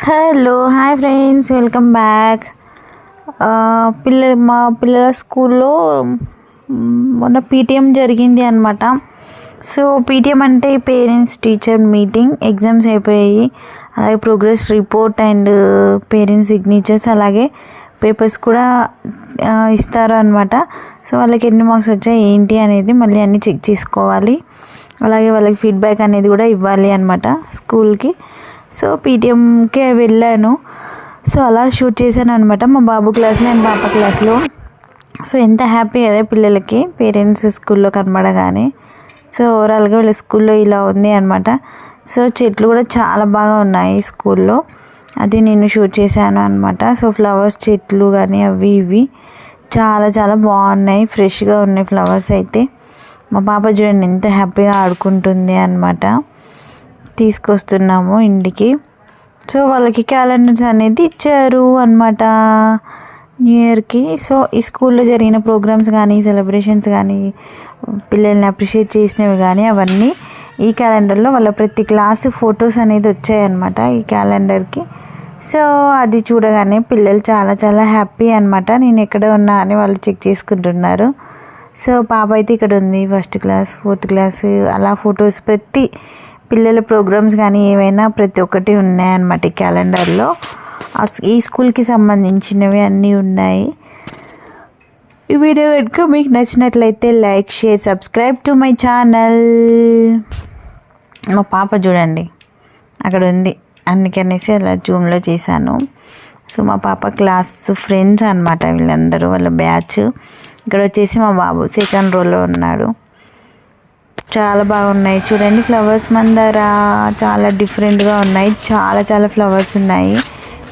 Hello hi friends, welcome back. మా పిల్లల స్కూల్లో మొన్న పీటీఎం జరిగింది అనమాట. సో పీటీఎం అంటే పేరెంట్స్ టీచర్ మీటింగ్. ఎగ్జామ్స్ అయిపోయాయి, అలాగే progress report and parents signatures, అలాగే పేపర్స్ కూడా ఇస్తారు అనమాట. సో వాళ్ళకి ఎన్ని మార్క్స్ వచ్చాయి ఏంటి అనేది మళ్ళీ అన్నీ చెక్ చేసుకోవాలి. అలాగే వాళ్ళకి ఫీడ్బ్యాక్ అనేది కూడా ఇవ్వాలి అనమాట స్కూల్కి. సో పీటీఎంకే వెళ్ళాను. సో అలా షూట్ చేశాను అనమాట, మా బాబు క్లాస్లో అండ్ పాప క్లాస్లో. సో ఎంత హ్యాపీ కదా పిల్లలకి పేరెంట్స్ స్కూల్లో కనబడగానే. సో ఓవరాల్గా వీళ్ళ స్కూల్లో ఇలా ఉంది అనమాట. సో చెట్లు కూడా చాలా బాగా ఉన్నాయి స్కూల్లో, అది నేను షూట్ చేశాను అనమాట. సో ఫ్లవర్స్ చెట్లు కానీ అవి ఇవి చాలా చాలా బాగున్నాయి, ఫ్రెష్గా ఉన్నాయి ఫ్లవర్స్ అయితే. మా పాప చూడండి ఎంత హ్యాపీగా ఆడుకుంటుంది అనమాట. తీసుకొస్తున్నాము ఇంటికి. సో వాళ్ళకి క్యాలెండర్స్ అనేది ఇచ్చారు అనమాట న్యూ ఇయర్కి. సో ఈ స్కూల్లో జరిగిన ప్రోగ్రామ్స్ కానీ సెలబ్రేషన్స్ కానీ పిల్లల్ని అప్రిషియేట్ చేసినవి కానీ అవన్నీ ఈ క్యాలెండర్లో వాళ్ళ ప్రతి క్లాసు ఫొటోస్ అనేది వచ్చాయన్నమాట ఈ క్యాలెండర్కి. సో అది చూడగానే పిల్లలు చాలా చాలా హ్యాపీ అనమాట. నేను ఎక్కడ ఉన్నా అని వాళ్ళు చెక్ చేసుకుంటున్నారు. సో పాప అయితే ఇక్కడ ఉంది, 1st క్లాస్ 4th క్లాస్, అలా ఫొటోస్ ప్రతి పిల్లల ప్రోగ్రామ్స్ కానీ ఏవైనా ప్రతి ఒక్కటి ఉన్నాయన్నమాట ఈ క్యాలెండర్లో. ఈ స్కూల్కి సంబంధించినవి అన్నీ ఉన్నాయి. ఈ వీడియో కనుక మీకు నచ్చినట్లయితే like, share, subscribe to my channel. మా పాప చూడండి అక్కడ ఉంది, అందుకనేసి అలా జూమ్లో చేశాను. సో మా పాప క్లాస్ ఫ్రెండ్స్ అనమాట వీళ్ళందరూ, వాళ్ళ బ్యాచ్. ఇక్కడ వచ్చేసి మా బాబు 2nd రోలో ఉన్నాడు. చాలా బాగున్నాయి చూడండి ఫ్లవర్స్. మందార చాలా డిఫరెంట్గా ఉన్నాయి, చాలా చాలా ఫ్లవర్స్ ఉన్నాయి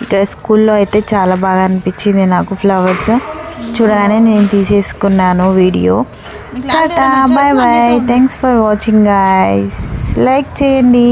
ఇక్కడ స్కూల్లో. అయితే చాలా బాగా అనిపించింది నాకు ఫ్లవర్స్ చూడగానే, నేను తీసేసుకున్నాను వీడియో. Tata, bye bye, thanks for watching guys. Like చేయండి.